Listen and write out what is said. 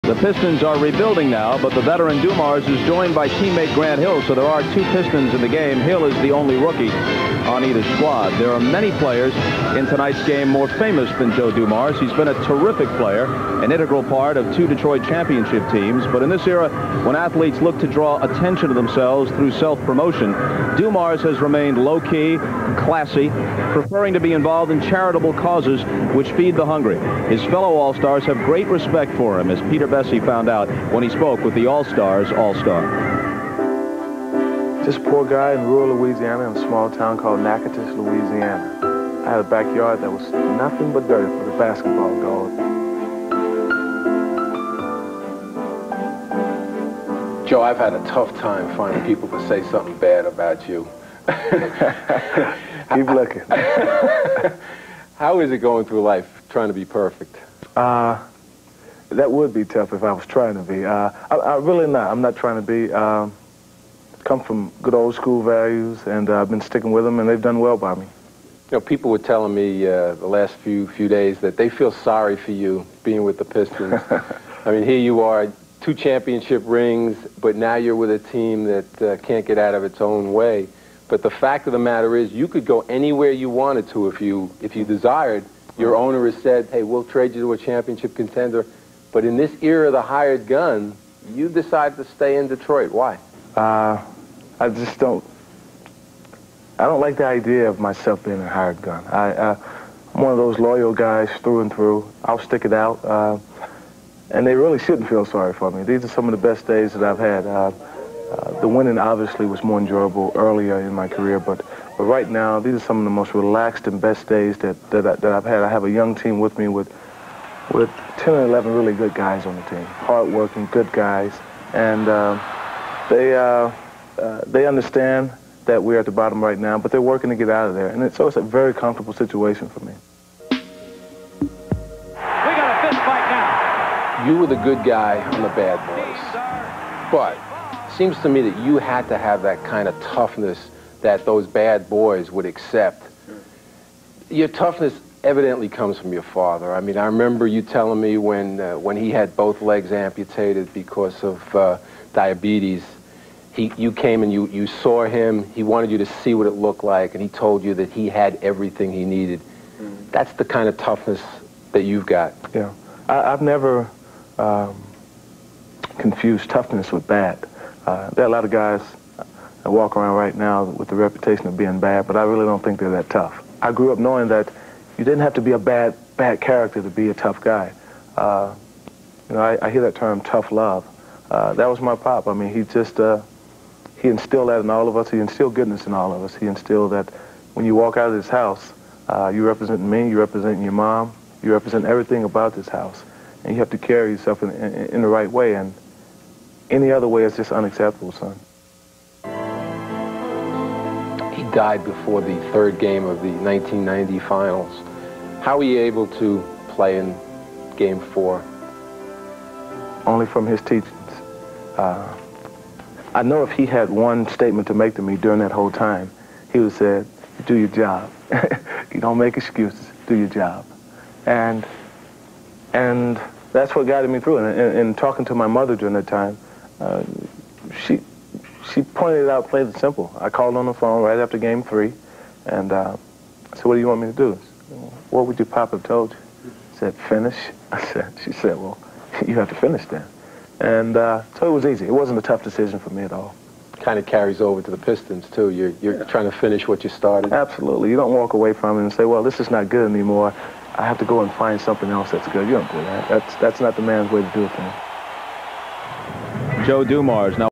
The Pistons are rebuilding now, but the veteran Dumars is joined by teammate Grant Hill, so there are two Pistons in the game. Hill is the only rookie on either squad. There are many players in tonight's game more famous than Joe Dumars. He's been a terrific player, an integral part of two Detroit championship teams. But in this era, when athletes look to draw attention to themselves through self-promotion, Dumars has remained low-key, classy, preferring to be involved in charitable causes which feed the hungry. His fellow All-Stars have great respect for him, as Peter Vecsey found out when he spoke with the All-Stars All-Star. Just a poor guy in rural Louisiana in a small town called Natchitoches, Louisiana. I had a backyard that was nothing but dirt for the basketball goal. Joe, I've had a tough time finding people to say something bad about you. Keep looking. How is it going through life, trying to be perfect? That would be tough if I was trying to be. I'm really not. I'm not trying to be. Come from good old school values, and I've been sticking with them, and they've done well by me. You know, people were telling me the last few days that they feel sorry for you being with the Pistons. I mean, here you are, 2 championship rings, but now you're with a team that can't get out of its own way. But the fact of the matter is, you could go anywhere you wanted to if you desired. Your owner has said, hey, we'll trade you to a championship contender. But in this era of the hired gun, you decided to stay in Detroit. Why? I just don't like the idea of myself being a hired gun. I'm one of those loyal guys through and through. I'll stick it out. And they really shouldn't feel sorry for me. These are some of the best days that I've had. The winning obviously was more enjoyable earlier in my career, but right now, these are some of the most relaxed and best days that I've had. I have a young team with me with 10 or 11 really good guys on the team, hard-working, good guys, and they understand that we're at the bottom right now, but they're working to get out of there, and so it's a very comfortable situation for me. We got a fist fight now. You were the good guy on the bad boys, but it seems to me that you had to have that kind of toughness that those bad boys would accept. Your toughness evidently comes from your father. I mean, I remember you telling me when he had both legs amputated because of diabetes, you came and you saw him, he wanted you to see what it looked like, and he told you that he had everything he needed. That's the kind of toughness that you've got. Yeah. I've never confused toughness with bad. There are a lot of guys that walk around right now with the reputation of being bad, but I really don't think they're that tough. I grew up knowing that you didn't have to be a bad character to be a tough guy. You know, I hear that term, tough love. That was my pop. I mean, he instilled that in all of us. He instilled goodness in all of us. He instilled that when you walk out of this house, you represent me, you represent your mom, you represent everything about this house. And you have to carry yourself in the right way, and any other way is just unacceptable, son. He died before the 3rd game of the 1990 finals. How were you able to play in Game 4? Only from his teachings. I know if he had one statement to make to me during that whole time, he would have said, do your job. You don't make excuses, do your job. And that's what guided me through. And talking to my mother during that time, she pointed it out plain and simple. I called on the phone right after Game 3, and I said, what do you want me to do? What would your pop have told you? She said, finish. She said, well, you have to finish then. And so it was easy. It wasn't a tough decision for me at all. Kind of carries over to the Pistons, too. You're trying to finish what you started. Absolutely. You don't walk away from it and say, well, this is not good anymore. I have to go and find something else that's good. You don't do that. That's not the man's way to do a thing. Joe Dumars. Now